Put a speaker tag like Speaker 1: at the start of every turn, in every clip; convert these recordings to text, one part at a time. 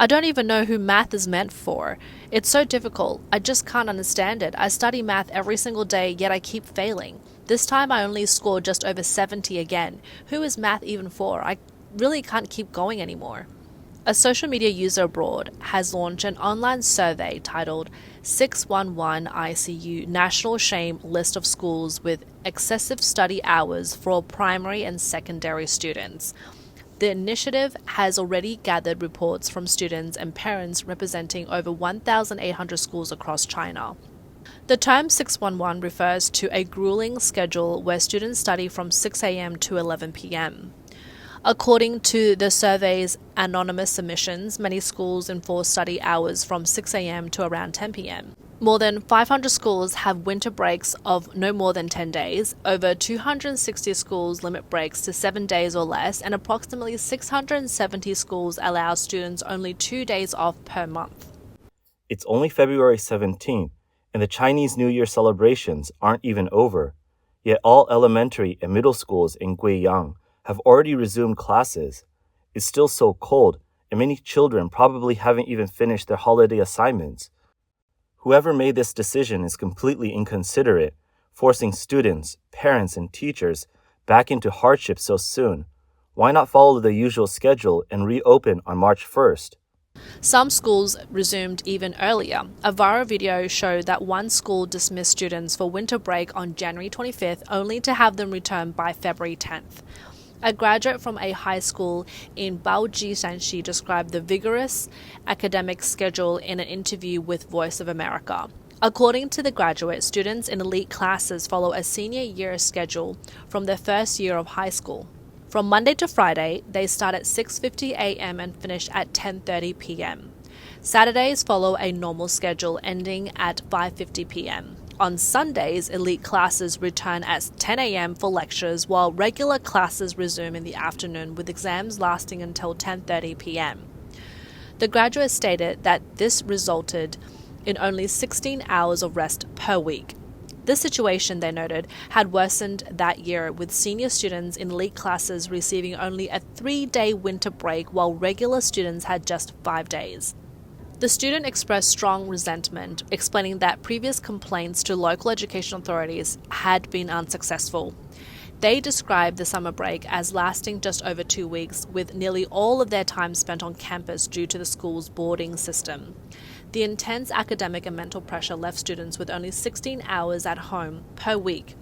Speaker 1: I don't even know who math is meant for. It's so difficult. I just can't understand it. I study math every single day, yet I keep failing. This time I only scored just over 70 again. Who is math even for? I really can't keep going anymore. A social media user abroad has launched an online survey titled 611 ICU National Shame List of Schools with Excessive Study Hours for Primary and Secondary Students. The initiative has already gathered reports from students and parents representing over 1,800 schools across China. The term 611 refers to a grueling schedule where students study from 6 a.m. to 11 p.m. According to the survey's anonymous submissions, many schools enforce study hours from 6 a.m. to around 10 p.m. More than 500 schools have winter breaks of no more than 10 days, over 260 schools limit breaks to 7 days or less, and approximately 670 schools allow students only 2 days off per month.
Speaker 2: It's only February 17th, and the Chinese New Year celebrations aren't even over, yet all elementary and middle schools in Guiyang have already resumed classes. It's still so cold, and many children probably haven't even finished their holiday assignments. Whoever made this decision is completely inconsiderate, forcing students, parents, and teachers back into hardship so soon. Why not follow the usual schedule and reopen on March 1st?
Speaker 1: Some schools resumed even earlier. A viral video showed that one school dismissed students for winter break on January 25th only to have them return by February 10th. A graduate from a high school in Baoji, Shanxi described the vigorous academic schedule in an interview with Voice of America. According to the graduate, students in elite classes follow a senior year schedule from their first year of high school. From Monday to Friday, they start at 6:50 a.m. and finish at 10:30 p.m. Saturdays follow a normal schedule ending at 5:50 p.m. On Sundays, elite classes return at 10 a.m. for lectures, while regular classes resume in the afternoon with exams lasting until 10:30 p.m. The graduate stated that this resulted in only 16 hours of rest per week. This situation, they noted, had worsened that year, with senior students in elite classes receiving only a 3-day winter break while regular students had just 5 days. The student expressed strong resentment, explaining that previous complaints to local education authorities had been unsuccessful. They described the summer break as lasting just over 2 weeks, with nearly all of their time spent on campus due to the school's boarding system. The intense academic and mental pressure left students with only 16 hours at home per week.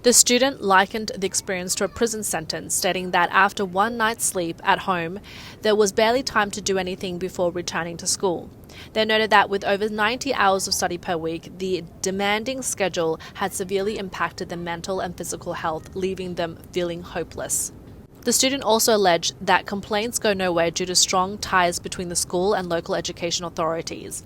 Speaker 1: The student likened the experience to a prison sentence, stating that after one night's sleep at home, there was barely time to do anything before returning to school. They noted that with over 90 hours of study per week, the demanding schedule had severely impacted their mental and physical health, leaving them feeling hopeless. The student also alleged that complaints go nowhere due to strong ties between the school and local education authorities.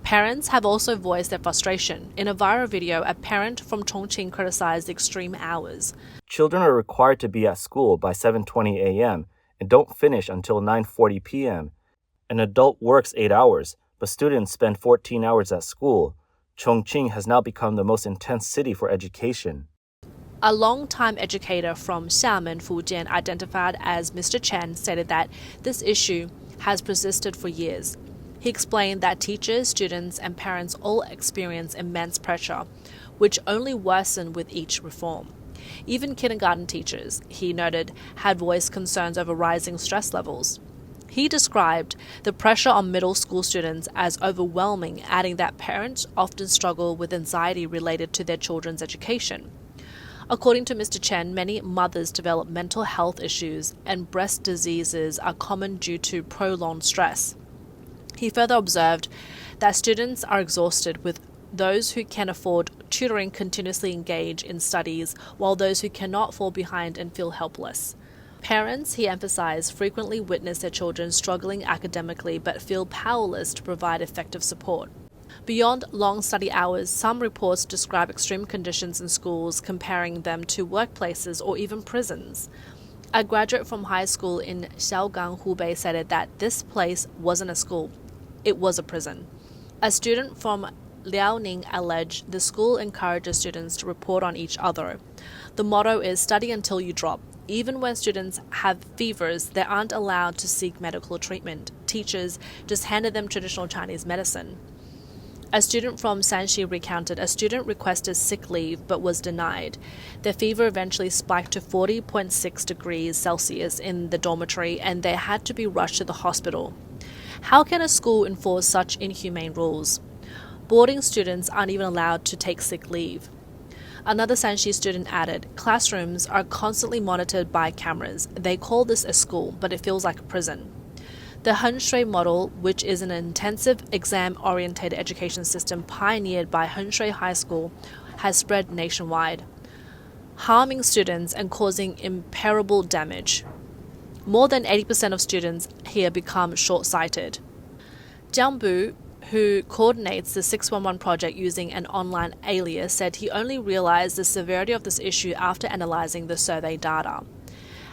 Speaker 1: Parents have also voiced their frustration. In a viral video, a parent from Chongqing criticized the extreme hours.
Speaker 2: Children are required to be at school by 7:20 a.m. and don't finish until 9:40 p.m. An adult works 8 hours, but students spend 14 hours at school. Chongqing has now become the most intense city for education.
Speaker 1: A long-time educator from Xiamen, Fujian, identified as Mr. Chen, stated that this issue has persisted for years. He explained that teachers, students, and parents all experience immense pressure, which only worsen with each reform. Even kindergarten teachers, he noted, had voiced concerns over rising stress levels. He described the pressure on middle school students as overwhelming, adding that parents often struggle with anxiety related to their children's education. According to Mr. Chen, many mothers develop mental health issues, and breast diseases are common due to prolonged stress. He further observed that students are exhausted, with those who can afford tutoring continuously engage in studies, while those who cannot fall behind and feel helpless. Parents, he emphasized, frequently witness their children struggling academically but feel powerless to provide effective support. Beyond long study hours, some reports describe extreme conditions in schools, comparing them to workplaces or even prisons. A graduate from high school in Xiaogang, Hubei, said that this place wasn't a school. It was a prison. A student from Liaoning alleged the school encourages students to report on each other. The motto is study until you drop. Even when students have fevers, they aren't allowed to seek medical treatment. Teachers just handed them traditional Chinese medicine. A student from Shanxi recounted a student requested sick leave but was denied. Their fever eventually spiked to 40.6 degrees Celsius in the dormitory and they had to be rushed to the hospital. How can a school enforce such inhumane rules? Boarding students aren't even allowed to take sick leave. Another Shanxi student added, classrooms are constantly monitored by cameras. They call this a school, but it feels like a prison. The Henshui model, which is an intensive exam-oriented education system pioneered by Henshui High School, has spread nationwide, harming students and causing irreparable damage. More than 80% of students here become short-sighted. Jiang Bu, who coordinates the 611 project using an online alias, said he only realized the severity of this issue after analyzing the survey data.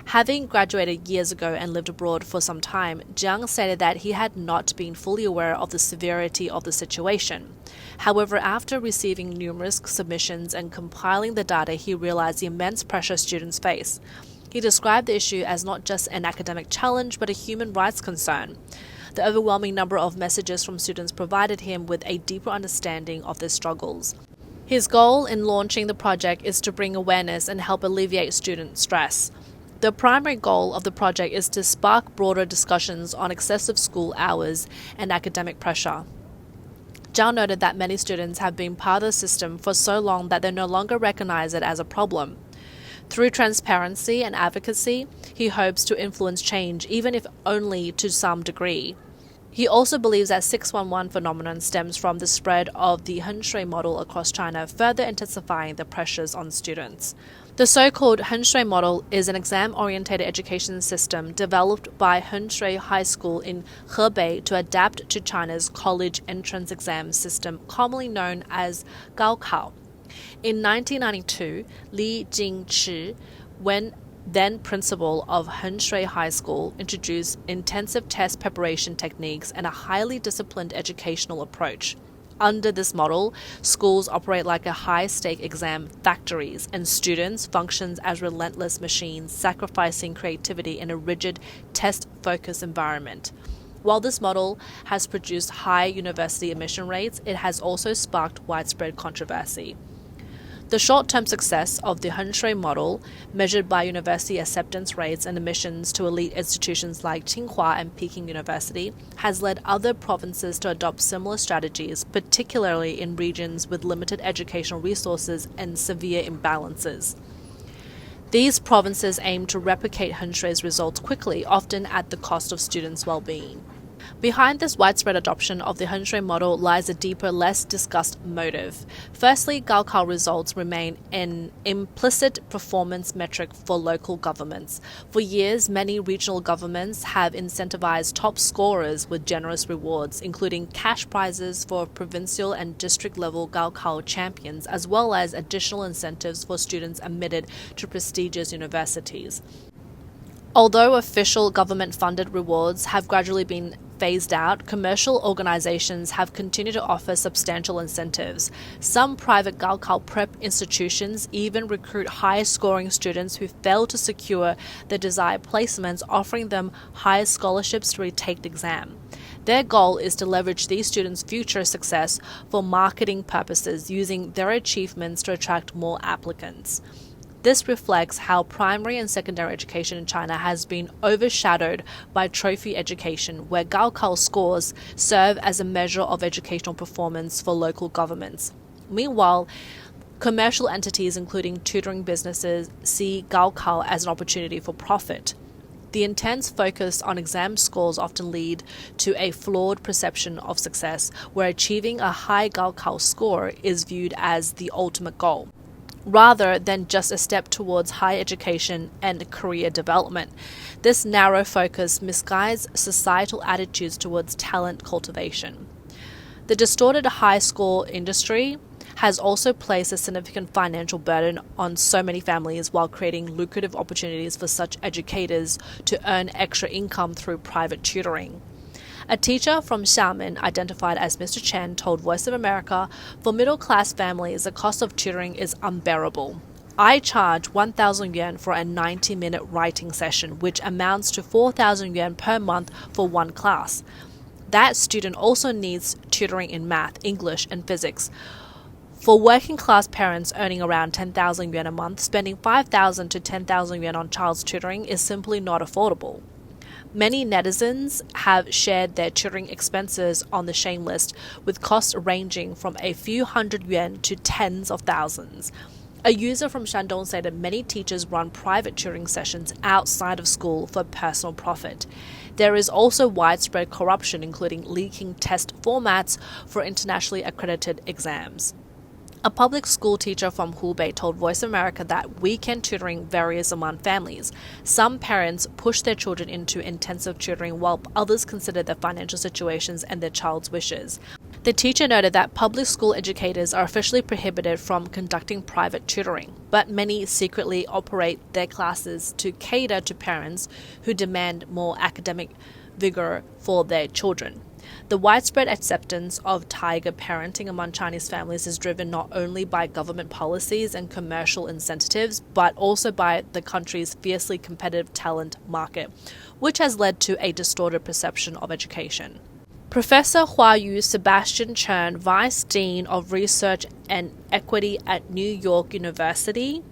Speaker 1: Having graduated years ago and lived abroad for some time, Jiang stated that he had not been fully aware of the severity of the situation. However, after receiving numerous submissions and compiling the data, he realized the immense pressure students face. He described the issue as not just an academic challenge, but a human rights concern. The overwhelming number of messages from students provided him with a deeper understanding of their struggles. His goal in launching the project is to bring awareness and help alleviate student stress. The primary goal of the project is to spark broader discussions on excessive school hours and academic pressure. Zhao noted that many students have been part of the system for so long that they no longer recognize it as a problem. Through transparency and advocacy, he hopes to influence change, even if only to some degree. He also believes that 611 phenomenon stems from the spread of the Henshui model across China, further intensifying the pressures on students. The so-called Henshui model is an exam-oriented education system developed by Henshui High School in Hebei to adapt to China's college entrance exam system, commonly known as Gaokao. In 1992, Li Jingchi, then principal of Henshui High School, introduced intensive test preparation techniques and a highly disciplined educational approach. Under this model, schools operate like a high-stake exam factories, and students function as relentless machines, sacrificing creativity in a rigid, test-focused environment. While this model has produced high university admission rates, it has also sparked widespread controversy. The short-term success of the Henshui model, measured by university acceptance rates and admissions to elite institutions like Tsinghua and Peking University, has led other provinces to adopt similar strategies, particularly in regions with limited educational resources and severe imbalances. These provinces aim to replicate Henshui's results quickly, often at the cost of students' well-being. Behind this widespread adoption of the Henshui model lies a deeper, less discussed motive. Firstly, Gaokao results remain an implicit performance metric for local governments. For years, many regional governments have incentivized top scorers with generous rewards, including cash prizes for provincial and district-level Gaokao champions, as well as additional incentives for students admitted to prestigious universities. Although official government-funded rewards have gradually been phased out, commercial organizations have continued to offer substantial incentives. Some private Gaokao prep institutions even recruit high-scoring students who fail to secure the desired placements, offering them higher scholarships to retake the exam. Their goal is to leverage these students' future success for marketing purposes, using their achievements to attract more applicants. This reflects how primary and secondary education in China has been overshadowed by trophy education, where Gaokao scores serve as a measure of educational performance for local governments. Meanwhile, commercial entities, including tutoring businesses, see Gaokao as an opportunity for profit. The intense focus on exam scores often lead to a flawed perception of success, where achieving a high Gaokao score is viewed as the ultimate goal, rather than just a step towards higher education and career development. This narrow focus misguides societal attitudes towards talent cultivation. The distorted high score industry has also placed a significant financial burden on so many families while creating lucrative opportunities for such educators to earn extra income through private tutoring. A teacher from Xiamen, identified as Mr. Chen, told Voice of America, "For middle-class families, the cost of tutoring is unbearable. I charge 1,000 yuan for a 90-minute writing session, which amounts to 4,000 yuan per month for one class. That student also needs tutoring in math, English, and physics. For working class parents earning around 10,000 yuan a month, spending 5,000 to 10,000 yuan on child's tutoring is simply not affordable. Many netizens have shared their tutoring expenses on the shame list, with costs ranging from a few hundred yuan to tens of thousands. A user from Shandong said many teachers run private tutoring sessions outside of school for personal profit. There is also widespread corruption, including leaking test formats for internationally accredited exams. A public school teacher from Hubei told Voice of America that weekend tutoring varies among families. Some parents push their children into intensive tutoring, while others consider their financial situations and their child's wishes. The teacher noted that public school educators are officially prohibited from conducting private tutoring, but many secretly operate their classes to cater to parents who demand more academic vigor for their children. The widespread acceptance of tiger parenting among Chinese families is driven not only by government policies and commercial incentives, but also by the country's fiercely competitive talent market, which has led to a distorted perception of education. Professor Huayu Sebastian Chen, Vice Dean of Research and Equity at New York University,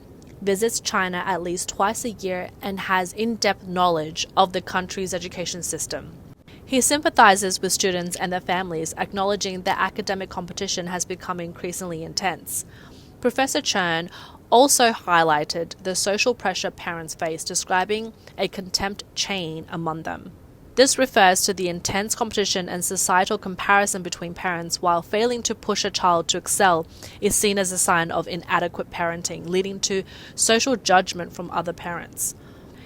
Speaker 1: visits China at least twice a year and has in-depth knowledge of the country's education system. He sympathizes with students and their families, acknowledging that academic competition has become increasingly intense. Professor Chen also highlighted the social pressure parents face, describing a contempt chain among them. This refers to the intense competition and societal comparison between parents, while failing to push a child to excel is seen as a sign of inadequate parenting, leading to social judgment from other parents.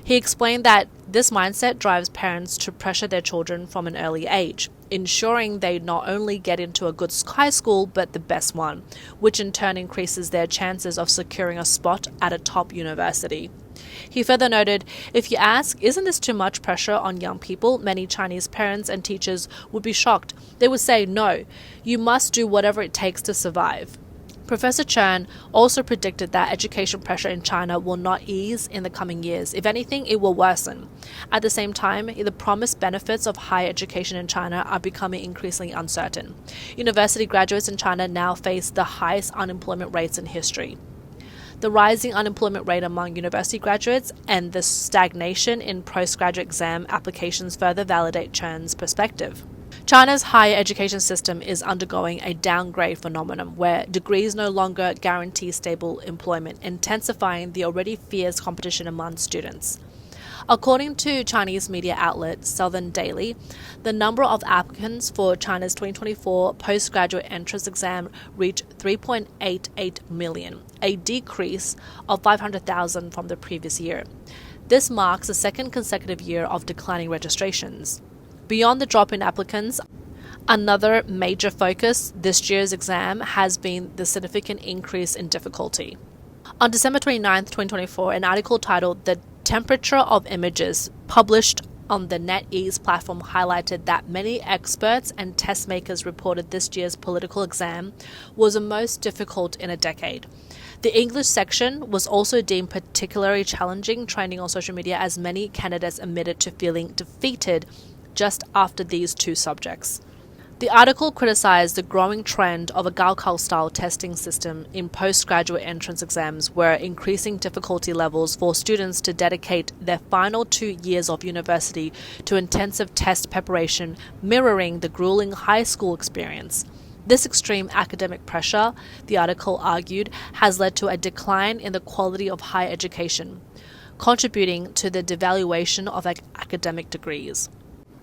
Speaker 1: He explained that this mindset drives parents to pressure their children from an early age, ensuring they not only get into a good high school, but the best one, which in turn increases their chances of securing a spot at a top university. He further noted, if you ask, isn't this too much pressure on young people? Many Chinese parents and teachers would be shocked. They would say, no, you must do whatever it takes to survive. Professor Chen also predicted that education pressure in China will not ease in the coming years. If anything, it will worsen. At the same time, the promised benefits of higher education in China are becoming increasingly uncertain. University graduates in China now face the highest unemployment rates in history. The rising unemployment rate among university graduates and the stagnation in postgraduate exam applications further validate Chen's perspective. China's higher education system is undergoing a downgrade phenomenon where degrees no longer guarantee stable employment, intensifying the already fierce competition among students. According to Chinese media outlet Southern Daily, the number of applicants for China's 2024 postgraduate entrance exam reached 3.88 million, a decrease of 500,000 from the previous year. This marks the second consecutive year of declining registrations. Beyond the drop in applicants, another major focus this year's exam has been the significant increase in difficulty. On December 29, 2024, an article titled "The Temperature of Images," published on the NetEase platform, highlighted that many experts and test makers reported this year's political exam was the most difficult in a decade. The English section was also deemed particularly challenging, trending on social media as many candidates admitted to feeling defeated just after these two subjects. The article criticized the growing trend of a Gaokao-style testing system in postgraduate entrance exams, where increasing difficulty levels force students to dedicate their final 2 years of university to intensive test preparation, mirroring the grueling high school experience. This extreme academic pressure, the article argued, has led to a decline in the quality of higher education, contributing to the devaluation of academic degrees.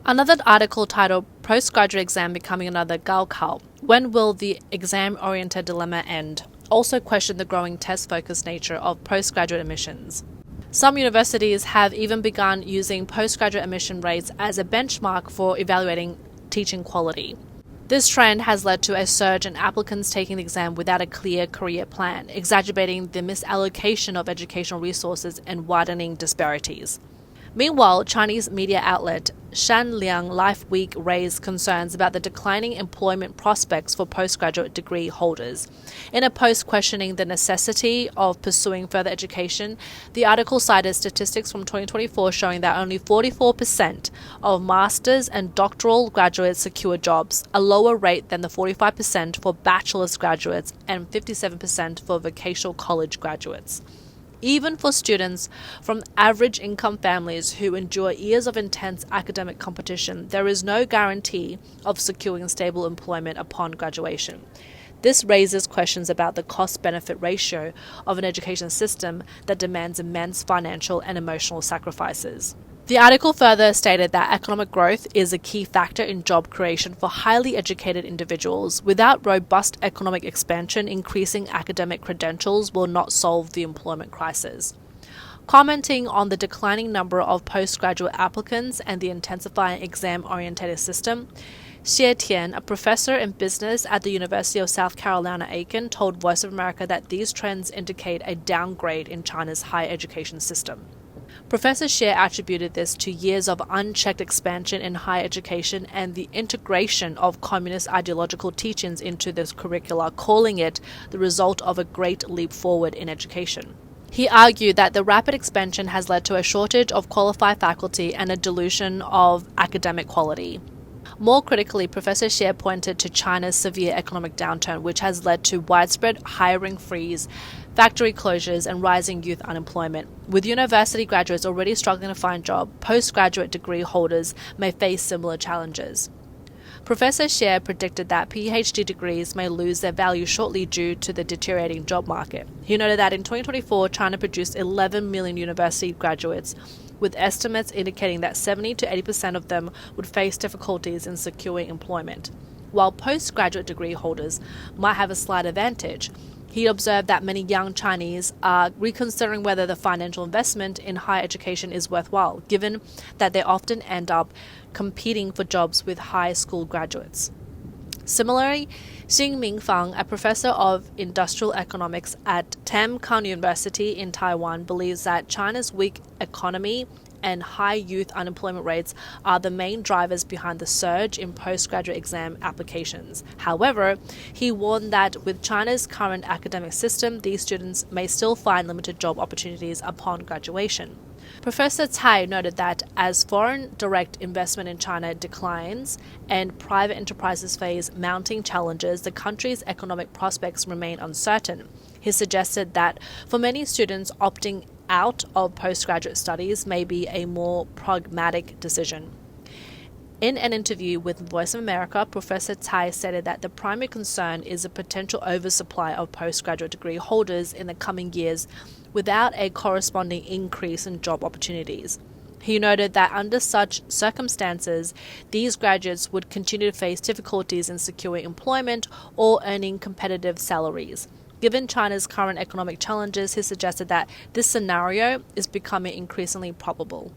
Speaker 1: Another article titled "Postgraduate Exam Becoming Another Gaokao: When Will the Exam-Oriented Dilemma End?" also questioned the growing test-focused nature of postgraduate admissions. Some universities have even begun using postgraduate admission rates as a benchmark for evaluating teaching quality. This trend has led to a surge in applicants taking the exam without a clear career plan, exacerbating the misallocation of educational resources and widening disparities. Meanwhile, Chinese media outlet Shanliang Life Week raised concerns about the declining employment prospects for postgraduate degree holders. In a post questioning the necessity of pursuing further education, the article cited statistics from 2024 showing that only 44% of master's and doctoral graduates secure jobs, a lower rate than the 45% for bachelor's graduates and 57% for vocational college graduates. Even for students from average income families who endure years of intense academic competition, there is no guarantee of securing stable employment upon graduation. This raises questions about the cost-benefit ratio of an education system that demands immense financial and emotional sacrifices. The article further stated that economic growth is a key factor in job creation for highly educated individuals. Without robust economic expansion, increasing academic credentials will not solve the employment crisis. Commenting on the declining number of postgraduate applicants and the intensifying exam-oriented system, Xie Tian, a professor in business at the University of South Carolina, Aiken, told Voice of America that these trends indicate a downgrade in China's higher education system. Professor Xie attributed this to years of unchecked expansion in higher education and the integration of communist ideological teachings into this curricula, calling it the result of a great leap forward in education. He argued that the rapid expansion has led to a shortage of qualified faculty and a dilution of academic quality. More critically, Professor Xie pointed to China's severe economic downturn, which has led to widespread hiring freeze, factory closures, and rising youth unemployment. With university graduates already struggling to find jobs, postgraduate degree holders may face similar challenges. Professor Xie predicted that PhD degrees may lose their value shortly due to the deteriorating job market. He noted that in 2024, China produced 11 million university graduates, with estimates indicating that 70 to 80% of them would face difficulties in securing employment. While postgraduate degree holders might have a slight advantage, he observed that many young Chinese are reconsidering whether the financial investment in higher education is worthwhile, given that they often end up competing for jobs with high school graduates. Similarly, Xing Mingfang, a professor of industrial economics at Tamkang University in Taiwan, believes that China's weak economy and high youth unemployment rates are the main drivers behind the surge in postgraduate exam applications. However, he warned that with China's current academic system, these students may still find limited job opportunities upon graduation. Professor Cai noted that as foreign direct investment in China declines and private enterprises face mounting challenges, the country's economic prospects remain uncertain. He suggested that for many students, opting out of postgraduate studies may be a more pragmatic decision. In an interview with Voice of America, Professor Cai stated that the primary concern is a potential oversupply of postgraduate degree holders in the coming years without a corresponding increase in job opportunities. He noted that under such circumstances, these graduates would continue to face difficulties in securing employment or earning competitive salaries. Given China's current economic challenges, he suggested that this scenario is becoming increasingly probable.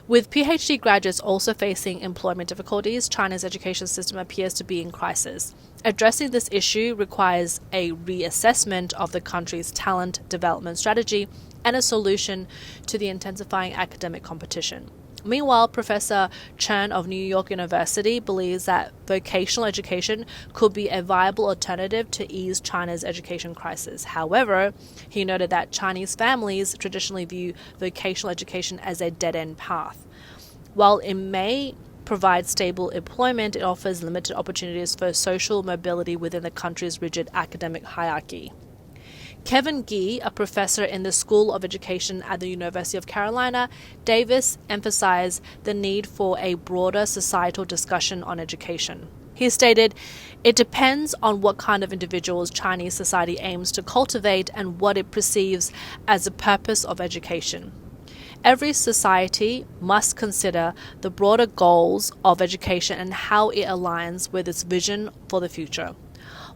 Speaker 1: With PhD graduates also facing employment difficulties, China's education system appears to be in crisis. Addressing this issue requires a reassessment of the country's talent development strategy and a solution to the intensifying academic competition. Meanwhile, Professor Chen of New York University believes that vocational education could be a viable alternative to ease China's education crisis. However, he noted that Chinese families traditionally view vocational education as a dead-end path. While it may provide stable employment, it offers limited opportunities for social mobility within the country's rigid academic hierarchy. Kevin Gee, a professor in the School of Education at the University of Carolina, Davis emphasized the need for a broader societal discussion on education. He stated, "It depends on what kind of individuals Chinese society aims to cultivate and what it perceives as the purpose of education. Every society must consider the broader goals of education and how it aligns with its vision for the future.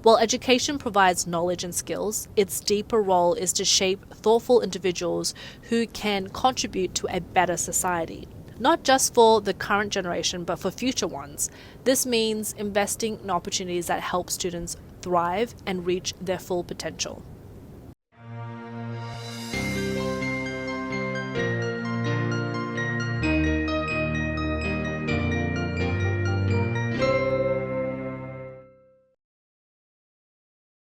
Speaker 1: While education provides knowledge and skills, its deeper role is to shape thoughtful individuals who can contribute to a better society, not just for the current generation, but for future ones. This means investing in opportunities that help students thrive and reach their full potential."